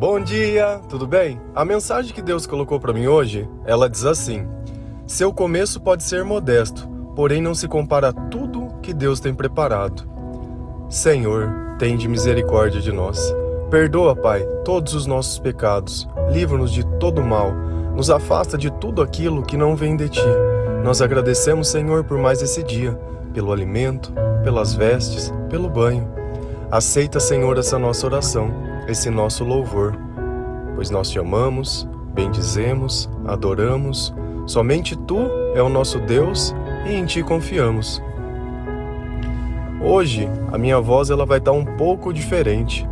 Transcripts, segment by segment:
Bom dia, tudo bem? A mensagem que Deus colocou para mim hoje, ela diz assim: seu começo pode ser modesto, porém não se compara a tudo que Deus tem preparado. Senhor, tende misericórdia de nós. Perdoa, Pai, todos os nossos pecados. Livra-nos de todo mal. Nos afasta de tudo aquilo que não vem de Ti. Nós agradecemos, Senhor, por mais esse dia, pelo alimento, pelas vestes, pelo banho. Aceita, Senhor, essa nossa oração, esse nosso louvor, pois nós Te amamos, bendizemos, adoramos. Somente Tu é o nosso Deus e em Ti confiamos. Hoje, a minha voz ela vai estar um pouco diferente.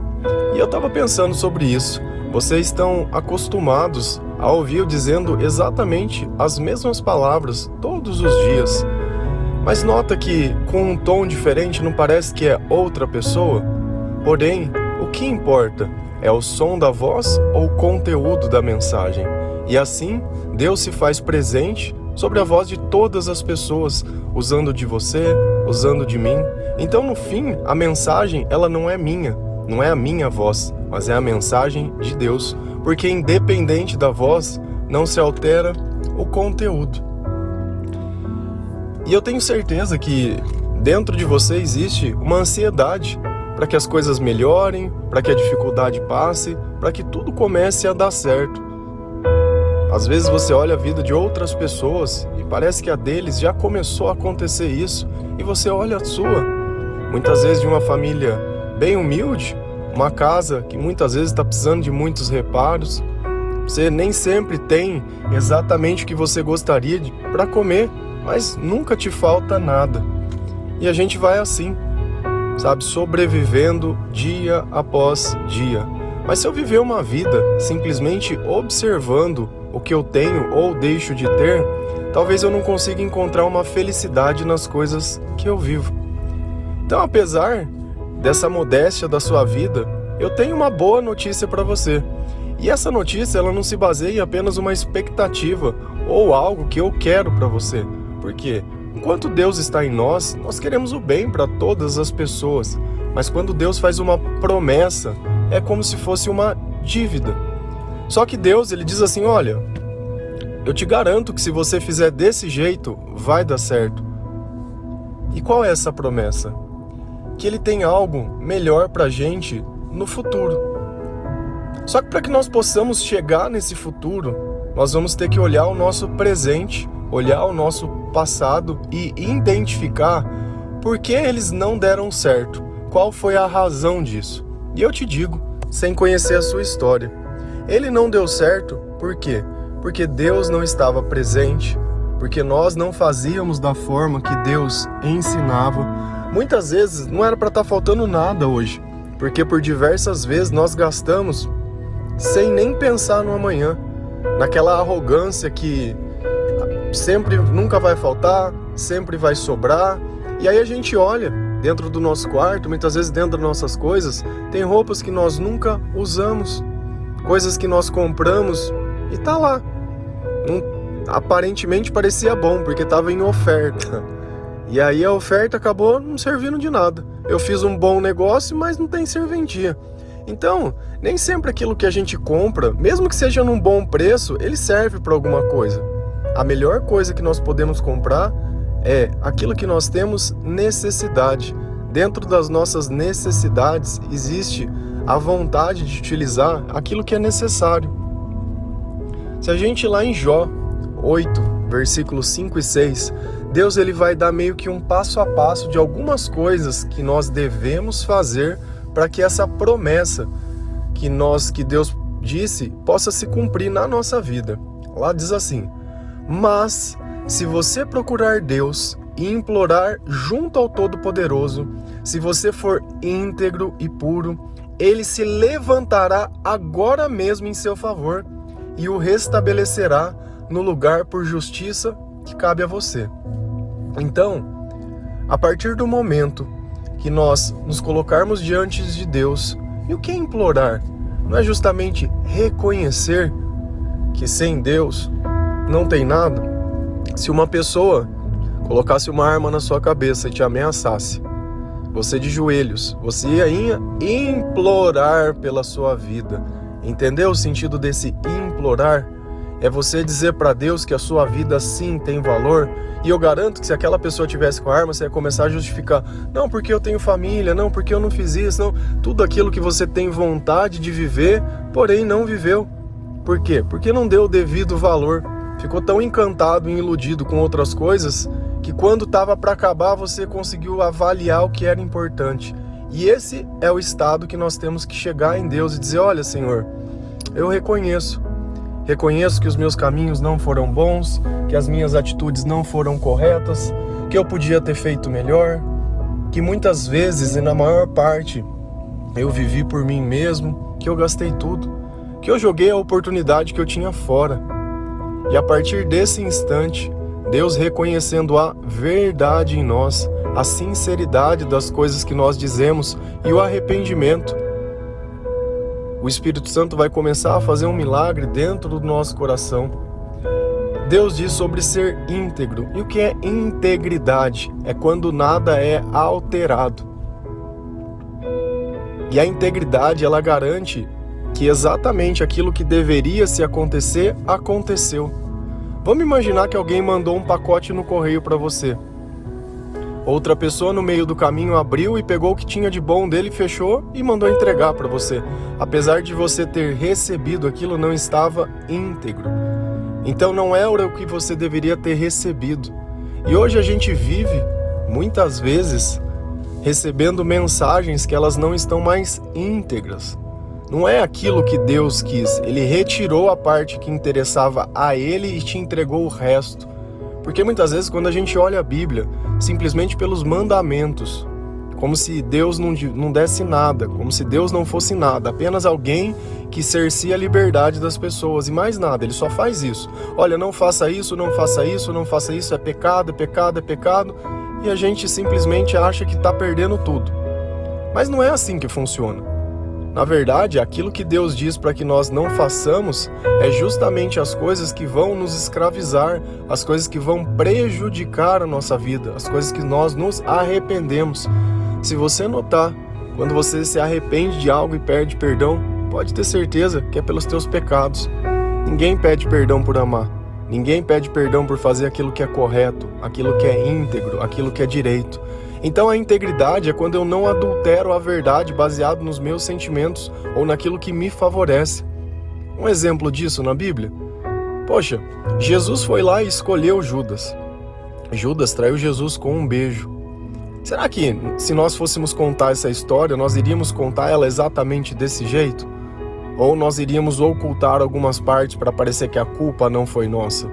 E eu estava pensando sobre isso. Vocês estão acostumados a ouvir eu dizendo exatamente as mesmas palavras todos os dias. Mas nota que com um tom diferente não parece que é outra pessoa? Porém, o que importa é o som da voz ou o conteúdo da mensagem. E assim, Deus se faz presente sobre a voz de todas as pessoas, usando de você, usando de mim. Então, no fim, a mensagem ela não é minha, não é a minha voz, mas é a mensagem de Deus. Porque independente da voz, não se altera o conteúdo. E eu tenho certeza que dentro de você existe uma ansiedade para que as coisas melhorem, para que a dificuldade passe, para que tudo comece a dar certo. Às vezes você olha a vida de outras pessoas e parece que a deles já começou a acontecer isso, e você olha a sua. Muitas vezes de uma família bem humilde, uma casa que muitas vezes está precisando de muitos reparos. Você nem sempre tem exatamente o que você gostaria para comer, mas nunca te falta nada. E a gente vai assim, sabe, sobrevivendo dia após dia. Mas se eu viver uma vida simplesmente observando o que eu tenho ou deixo de ter, talvez eu não consiga encontrar uma felicidade nas coisas que eu vivo. Então, apesar dessa modéstia da sua vida, eu tenho uma boa notícia para você. E essa notícia ela não se baseia em apenas uma expectativa ou algo que eu quero para você. Porque enquanto Deus está em nós, nós queremos o bem para todas as pessoas. Mas quando Deus faz uma promessa, é como se fosse uma dívida. Só que Deus, ele diz assim: olha, eu te garanto que se você fizer desse jeito, vai dar certo. E qual é essa promessa? Que Ele tem algo melhor pra gente no futuro. Só que para que nós possamos chegar nesse futuro, nós vamos ter que olhar o nosso presente, olhar o nosso passado e identificar por que eles não deram certo, qual foi a razão disso. E eu te digo, sem conhecer a sua história, ele não deu certo por quê? Porque Deus não estava presente, porque nós não fazíamos da forma que Deus ensinava. Muitas vezes não era para estar faltando nada hoje, porque por diversas vezes nós gastamos sem nem pensar no amanhã, naquela arrogância que sempre nunca vai faltar, sempre vai sobrar. E aí a gente olha dentro do nosso quarto, muitas vezes dentro das nossas coisas, tem roupas que nós nunca usamos, coisas que nós compramos e tá lá. Aparentemente parecia bom, porque estava em oferta. E aí a oferta acabou não servindo de nada. Eu fiz um bom negócio, mas não tem serventia. Então, nem sempre aquilo que a gente compra, mesmo que seja num bom preço, ele serve para alguma coisa. A melhor coisa que nós podemos comprar é aquilo que nós temos necessidade. Dentro das nossas necessidades existe a vontade de utilizar aquilo que é necessário. Se a gente ir lá em Jó 8, versículos 5 e 6, Deus ele vai dar meio que um passo a passo de algumas coisas que nós devemos fazer para que essa promessa que Deus disse possa se cumprir na nossa vida. Lá diz assim: mas se você procurar Deus e implorar junto ao Todo-Poderoso, se você for íntegro e puro, Ele se levantará agora mesmo em seu favor e o restabelecerá no lugar por justiça que cabe a você. Então, a partir do momento que nós nos colocarmos diante de Deus, e o que é implorar? Não é justamente reconhecer que sem Deus não tem nada? Se uma pessoa colocasse uma arma na sua cabeça e te ameaçasse, você de joelhos, você ia implorar pela sua vida, Entendeu o sentido desse implorar? É você dizer para Deus que a sua vida sim tem valor. E eu garanto que se aquela pessoa tivesse com a arma, você ia começar a justificar. Não, porque eu tenho família, não, porque eu não fiz isso, não. Tudo aquilo que você tem vontade de viver, porém não viveu. Por quê? Porque não deu o devido valor. Ficou tão encantado e iludido com outras coisas que quando estava para acabar você conseguiu avaliar o que era importante. E esse é o estado que nós temos que chegar em Deus e dizer, olha, Senhor, eu reconheço que os meus caminhos não foram bons, que as minhas atitudes não foram corretas, que eu podia ter feito melhor, que muitas vezes e na maior parte eu vivi por mim mesmo, que eu gastei tudo, que eu joguei a oportunidade que eu tinha fora. E a partir desse instante, Deus reconhecendo a verdade em nós, a sinceridade das coisas que nós dizemos e o arrependimento, o Espírito Santo vai começar a fazer um milagre dentro do nosso coração. Deus diz sobre ser íntegro. E o que é integridade? É quando nada é alterado. E a integridade, ela garante que exatamente aquilo que deveria se acontecer, aconteceu. Vamos imaginar que alguém mandou um pacote no correio para você. Outra pessoa no meio do caminho abriu e pegou o que tinha de bom dele, fechou e mandou entregar para você. Apesar de você ter recebido aquilo, não estava íntegro. Então não era o que você deveria ter recebido. E hoje a gente vive, muitas vezes, recebendo mensagens que elas não estão mais íntegras. Não é aquilo que Deus quis. Ele retirou a parte que interessava a Ele e te entregou o resto. Porque muitas vezes quando a gente olha a Bíblia, simplesmente pelos mandamentos, como se Deus não desse nada, como se Deus não fosse nada, apenas alguém que cerceia a liberdade das pessoas e mais nada, ele só faz isso. Olha, não faça isso, não faça isso, não faça isso, é pecado, é pecado, é pecado, e a gente simplesmente acha que está perdendo tudo. Mas não é assim que funciona. Na verdade, aquilo que Deus diz para que nós não façamos é justamente as coisas que vão nos escravizar, as coisas que vão prejudicar a nossa vida, as coisas que nós nos arrependemos. Se você notar, quando você se arrepende de algo e pede perdão, pode ter certeza que é pelos teus pecados. Ninguém pede perdão por amar. Ninguém pede perdão por fazer aquilo que é correto, aquilo que é íntegro, aquilo que é direito. Então a integridade é quando eu não adultero a verdade baseado nos meus sentimentos ou naquilo que me favorece. Um exemplo disso na Bíblia? Poxa, Jesus foi lá e escolheu Judas. Judas traiu Jesus com um beijo. Será que se nós fôssemos contar essa história, nós iríamos contar ela exatamente desse jeito? Ou nós iríamos ocultar algumas partes para parecer que a culpa não foi nossa?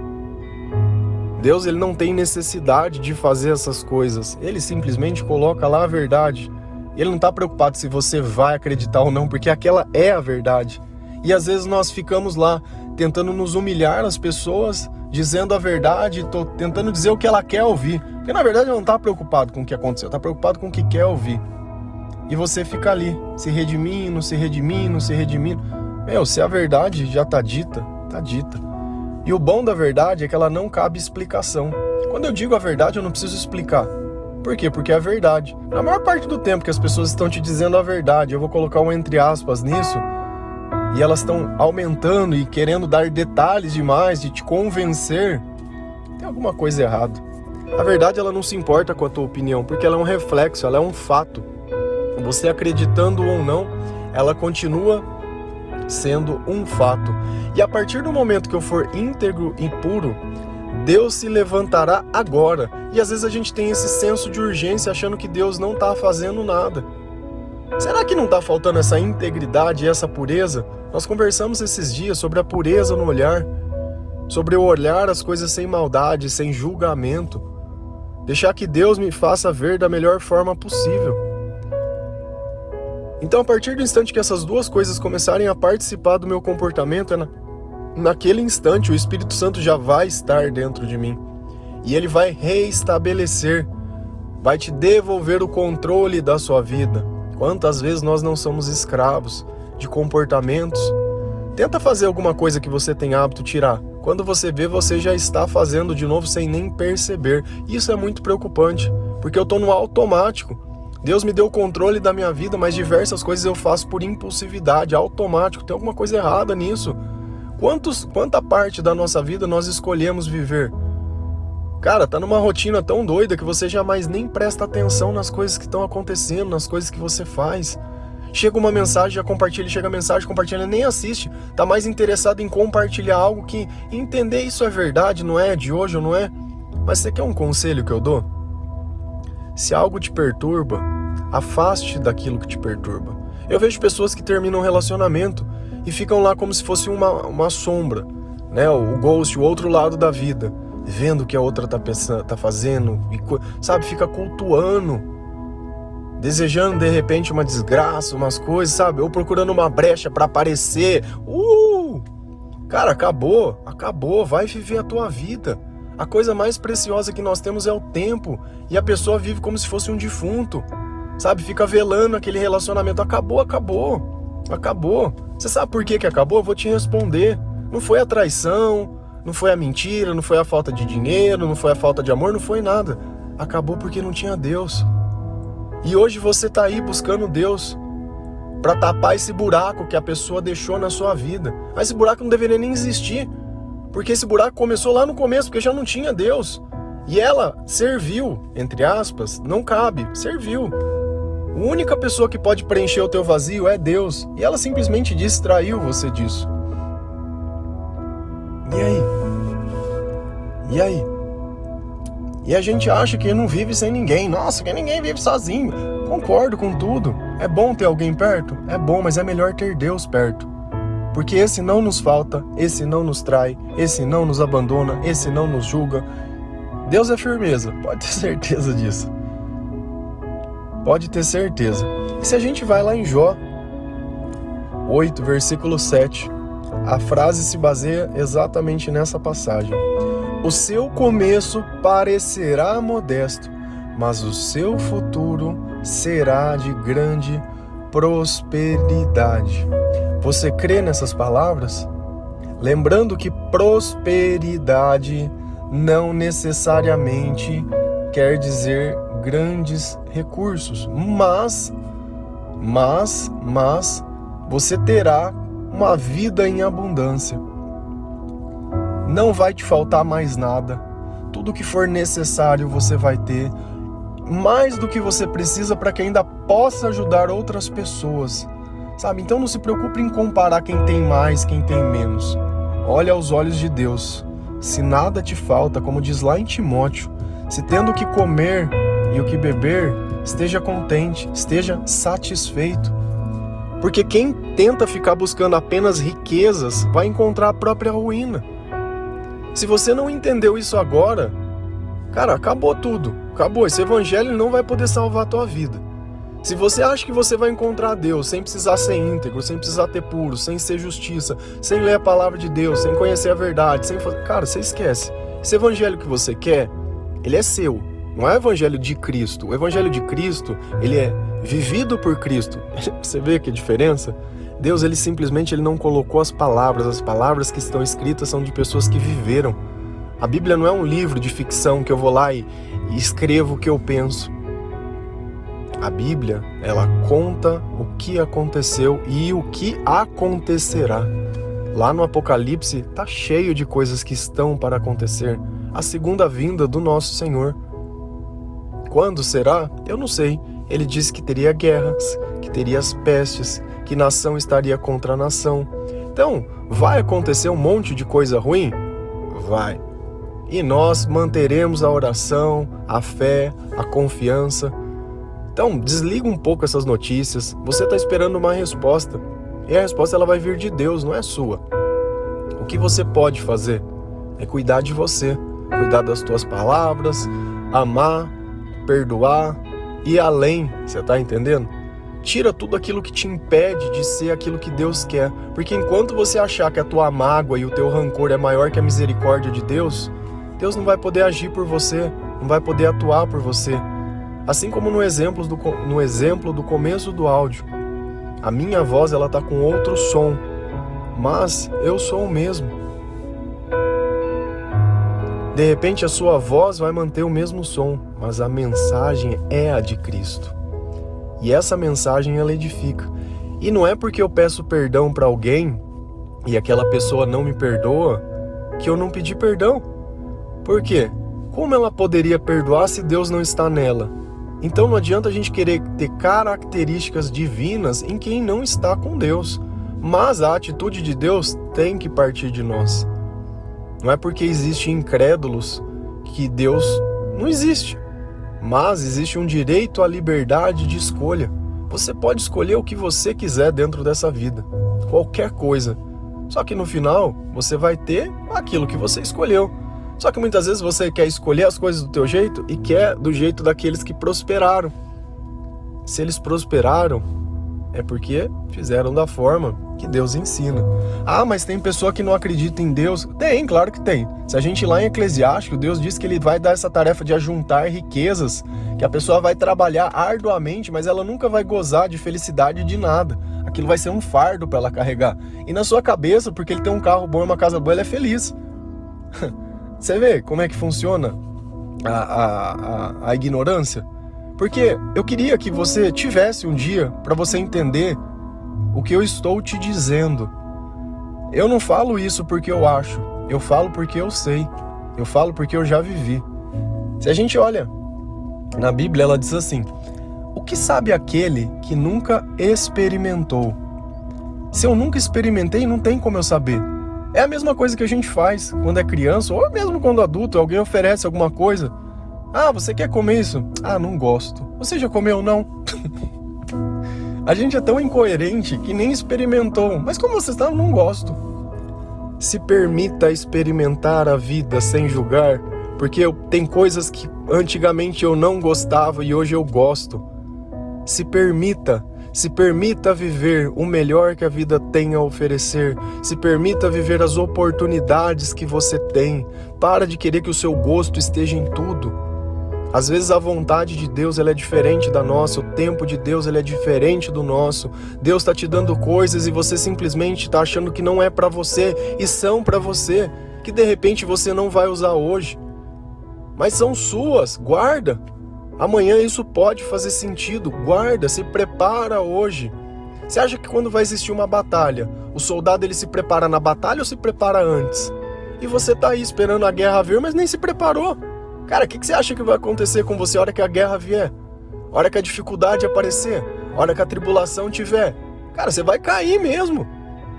Deus, ele não tem necessidade de fazer essas coisas. Ele simplesmente coloca lá a verdade. Ele não está preocupado se você vai acreditar ou não, porque aquela é a verdade. E às vezes nós ficamos lá tentando nos humilhar as pessoas, dizendo a verdade, tentando dizer o que ela quer ouvir. Porque na verdade ela não está preocupado com o que aconteceu, está preocupado com o que quer ouvir. E você fica ali, se redimindo. Se a verdade já está dita, está dita. E o bom da verdade é que ela não cabe explicação. Quando eu digo a verdade, eu não preciso explicar. Por quê? Porque é a verdade. Na maior parte do tempo que as pessoas estão te dizendo a verdade, eu vou colocar um entre aspas nisso, e elas estão aumentando e querendo dar detalhes demais, de te convencer, tem alguma coisa errada. A verdade, ela não se importa com a tua opinião, porque ela é um reflexo, ela é um fato. Você acreditando ou não, ela continua sendo um fato. E a partir do momento que eu for íntegro e puro, Deus se levantará agora. E às vezes a gente tem esse senso de urgência achando que Deus não está fazendo nada. Será que não está faltando essa integridade e essa pureza? Nós conversamos esses dias sobre a pureza no olhar, sobre eu olhar as coisas sem maldade, sem julgamento, deixar que Deus me faça ver da melhor forma possível. Então, a partir do instante que essas duas coisas começarem a participar do meu comportamento, naquele instante o Espírito Santo já vai estar dentro de mim. E ele vai reestabelecer, vai te devolver o controle da sua vida. Quantas vezes nós não somos escravos de comportamentos? Tenta fazer alguma coisa que você tem hábito tirar. Quando você vê, você já está fazendo de novo sem nem perceber. Isso é muito preocupante, porque eu estou no automático. Deus me deu o controle da minha vida, mas diversas coisas eu faço por impulsividade, automático. Tem alguma coisa errada nisso. Quanta parte da nossa vida nós escolhemos viver? Cara, tá numa rotina tão doida que você jamais nem presta atenção nas coisas que estão acontecendo, nas coisas que você faz. Chega uma mensagem, já compartilha, chega a mensagem, compartilha, nem assiste. Tá mais interessado em compartilhar algo que entender isso é verdade, não é de hoje ou não é. Mas você quer um conselho que eu dou? Se algo te perturba, afaste daquilo que te perturba. Eu vejo pessoas que terminam um relacionamento e ficam lá como se fosse uma sombra, né? O ghost, o outro lado da vida, vendo o que a outra tá pensando, tá fazendo, sabe? Fica cultuando, desejando de repente uma desgraça, umas coisas, sabe? Ou procurando uma brecha para aparecer. Cara, acabou, vai viver a tua vida. A coisa mais preciosa que nós temos é o tempo, e a pessoa vive como se fosse um defunto, sabe? Fica velando aquele relacionamento. Acabou. Você sabe por que acabou? Eu vou te responder. Não foi a traição, não foi a mentira, não foi a falta de dinheiro, não foi a falta de amor, não foi nada. Acabou porque não tinha Deus. E hoje você tá aí buscando Deus para tapar esse buraco que a pessoa deixou na sua vida. Mas esse buraco não deveria nem existir, porque esse buraco começou lá no começo, porque já não tinha Deus. E ela serviu, entre aspas, não cabe, serviu. A única pessoa que pode preencher o teu vazio é Deus. E ela simplesmente distraiu você disso. E aí? E a gente acha que não vive sem ninguém. Nossa, que ninguém vive sozinho. Concordo com tudo. É bom ter alguém perto? É bom, mas é melhor ter Deus perto. Porque esse não nos falta, esse não nos trai, esse não nos abandona, esse não nos julga. Deus é firmeza, pode ter certeza disso. Pode ter certeza. E se a gente vai lá em Jó 8, versículo 7, a frase se baseia exatamente nessa passagem. O seu começo parecerá modesto, mas o seu futuro será de grande prosperidade. Você crê nessas palavras? Lembrando que prosperidade não necessariamente quer dizer grandes recursos, mas você terá uma vida em abundância. Não vai te faltar mais nada. Tudo que for necessário você vai ter, mais do que você precisa para que ainda possa ajudar outras pessoas, sabe? Então não se preocupe em comparar quem tem mais, quem tem menos. Olha aos olhos de Deus. Se nada te falta, como diz lá em Timóteo, se tendo o que comer e o que beber, esteja contente, esteja satisfeito. Porque quem tenta ficar buscando apenas riquezas vai encontrar a própria ruína. Se você não entendeu isso agora, cara, acabou tudo. Acabou. Esse evangelho não vai poder salvar a tua vida. Se você acha que você vai encontrar Deus sem precisar ser íntegro, sem precisar ter puro, sem ser justiça, sem ler a palavra de Deus, sem conhecer a verdade, sem fazer... Cara, você esquece. Esse evangelho que você quer, ele é seu. Não é o evangelho de Cristo. O evangelho de Cristo, ele é vivido por Cristo. Você vê que diferença? Deus, ele simplesmente não colocou as palavras que estão escritas são de pessoas que viveram. A Bíblia não é um livro de ficção que eu vou lá e escrevo o que eu penso. A Bíblia, ela conta o que aconteceu e o que acontecerá. Lá no Apocalipse tá cheio de coisas que estão para acontecer. A segunda vinda do nosso Senhor. Quando será? Eu não sei. Ele disse que teria guerras, que teria as pestes, que nação estaria contra nação. Então, vai acontecer um monte de coisa ruim? Vai. E nós manteremos a oração, a fé, a confiança. Então, desliga um pouco essas notícias. Você está esperando uma resposta. E a resposta ela vai vir de Deus, não é sua. O que você pode fazer é cuidar de você. Cuidar das tuas palavras, amar, perdoar, ir além. Você está entendendo? Tira tudo aquilo que te impede de ser aquilo que Deus quer. Porque enquanto você achar que a tua mágoa e o teu rancor é maior que a misericórdia de Deus, Deus não vai poder agir por você, não vai poder atuar por você. Assim como no exemplo do começo do áudio. A minha voz ela tá com outro som, mas eu sou o mesmo. De repente a sua voz vai manter o mesmo som, mas a mensagem é a de Cristo. E essa mensagem, ela edifica. E não é porque eu peço perdão para alguém e aquela pessoa não me perdoa que eu não pedi perdão. Por quê? Como ela poderia perdoar se Deus não está nela? Então não adianta a gente querer ter características divinas em quem não está com Deus. Mas a atitude de Deus tem que partir de nós. Não é porque existem incrédulos que Deus não existe. Mas existe um direito à liberdade de escolha. Você pode escolher o que você quiser dentro dessa vida. Qualquer coisa. Só que no final, você vai ter aquilo que você escolheu. Só que muitas vezes você quer escolher as coisas do teu jeito e quer do jeito daqueles que prosperaram. Se eles prosperaram, é porque fizeram da forma que Deus ensina. Ah, mas tem pessoa que não acredita em Deus. Tem, claro que tem. Se a gente ir lá em Eclesiástico, Deus diz que Ele vai dar essa tarefa de ajuntar riquezas, que a pessoa vai trabalhar arduamente, mas ela nunca vai gozar de felicidade de nada. Aquilo vai ser um fardo para ela carregar. E na sua cabeça, porque ele tem um carro bom e uma casa boa, ele é feliz. Você vê como é que funciona a ignorância? Porque eu queria que você tivesse um dia para você entender o que eu estou te dizendo. Eu não falo isso porque eu acho, eu falo porque eu sei, eu falo porque eu já vivi. Se a gente olha na Bíblia, ela diz assim: o que sabe aquele que nunca experimentou? Se eu nunca experimentei, não tem como eu saber. É a mesma coisa que a gente faz quando é criança, ou mesmo quando adulto, alguém oferece alguma coisa. Ah, você quer comer isso? Ah, não gosto. Você já comeu? Não. A gente é tão incoerente que nem experimentou. Mas como você está? Não gosto. Se permita experimentar a vida sem julgar, porque tem coisas que antigamente eu não gostava e hoje eu gosto. Se permita viver o melhor que a vida tem a oferecer. Se permita viver as oportunidades que você tem. Para de querer que o seu gosto esteja em tudo. Às vezes a vontade de Deus ela é diferente da nossa, o tempo de Deus ele é diferente do nosso. Deus está te dando coisas e você simplesmente está achando que não é para você e são para você, que de repente você não vai usar hoje. Mas são suas, guarda. Amanhã isso pode fazer sentido, guarda, se prepara hoje. Você acha que quando vai existir uma batalha, o soldado ele se prepara na batalha ou se prepara antes? E você está aí esperando a guerra vir, mas nem se preparou. Cara, o que você acha que vai acontecer com você a hora que a guerra vier? A hora que a dificuldade aparecer? A hora que a tribulação tiver? Cara, você vai cair mesmo.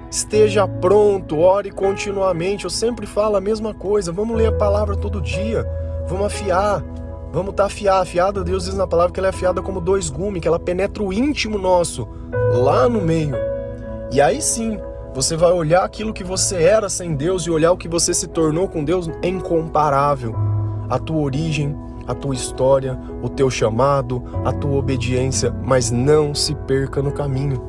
Esteja pronto, ore continuamente. Eu sempre falo a mesma coisa. Vamos ler a palavra todo dia. Vamos afiar. Vamos estar afiada. Deus diz na palavra que ela é afiada como dois gumes, que ela penetra o íntimo nosso, lá no meio. E aí sim, você vai olhar aquilo que você era sem Deus e olhar o que você se tornou com Deus incomparável. A tua origem, a tua história, o teu chamado, a tua obediência, mas não se perca no caminho.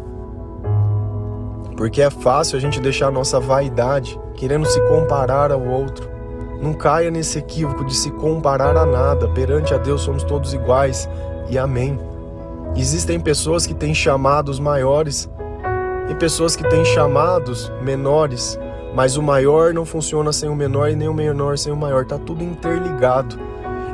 Porque é fácil a gente deixar a nossa vaidade querendo se comparar ao outro. Não caia nesse equívoco de se comparar a nada. Perante a Deus somos todos iguais e amém. Existem pessoas que têm chamados maiores e pessoas que têm chamados menores. Mas o maior não funciona sem o menor e nem o menor sem o maior. Está tudo interligado.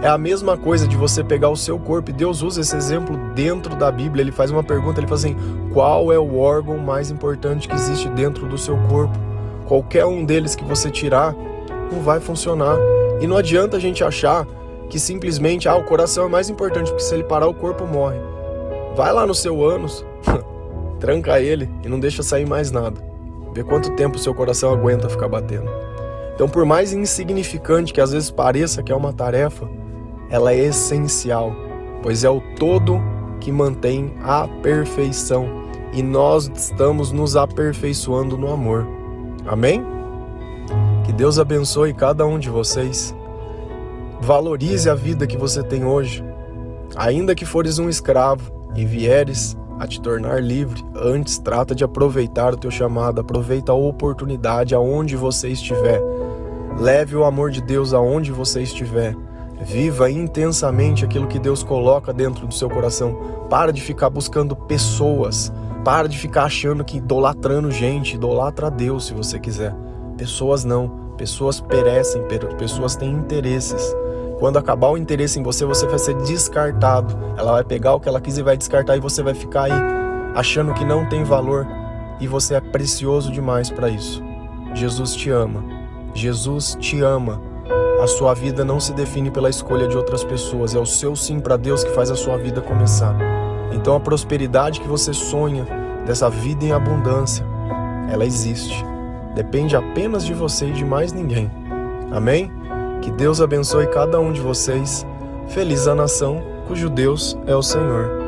É a mesma coisa de você pegar o seu corpo. E Deus usa esse exemplo dentro da Bíblia. Ele faz uma pergunta, ele fala assim: qual é o órgão mais importante que existe dentro do seu corpo? Qualquer um deles que você tirar, não vai funcionar. E não adianta a gente achar que simplesmente o coração é mais importante, porque se ele parar o corpo morre. Vai lá no seu ânus, tranca ele e não deixa sair mais nada. Vê quanto tempo o seu coração aguenta ficar batendo. Então, por mais insignificante que às vezes pareça que é uma tarefa, ela é essencial, pois é o todo que mantém a perfeição. E nós estamos nos aperfeiçoando no amor. Amém? Que Deus abençoe cada um de vocês. Valorize a vida que você tem hoje. Ainda que fores um escravo e vieres a te tornar livre, antes trata de aproveitar o teu chamado, aproveita a oportunidade aonde você estiver. Leve o amor de Deus aonde você estiver. Viva intensamente aquilo que Deus coloca dentro do seu coração. Para de ficar buscando pessoas. Para de ficar achando que idolatrando gente. Idolatra a Deus se você quiser. Pessoas não. Pessoas perecem. Pessoas têm interesses. Quando acabar o interesse em você, você vai ser descartado. Ela vai pegar o que ela quis e vai descartar, e você vai ficar aí achando que não tem valor, e você é precioso demais para isso. Jesus te ama. Jesus te ama. A sua vida não se define pela escolha de outras pessoas, é o seu sim para Deus que faz a sua vida começar. Então a prosperidade que você sonha, dessa vida em abundância, ela existe. Depende apenas de você e de mais ninguém. Amém? Que Deus abençoe cada um de vocês. Feliz a nação cujo Deus é o Senhor.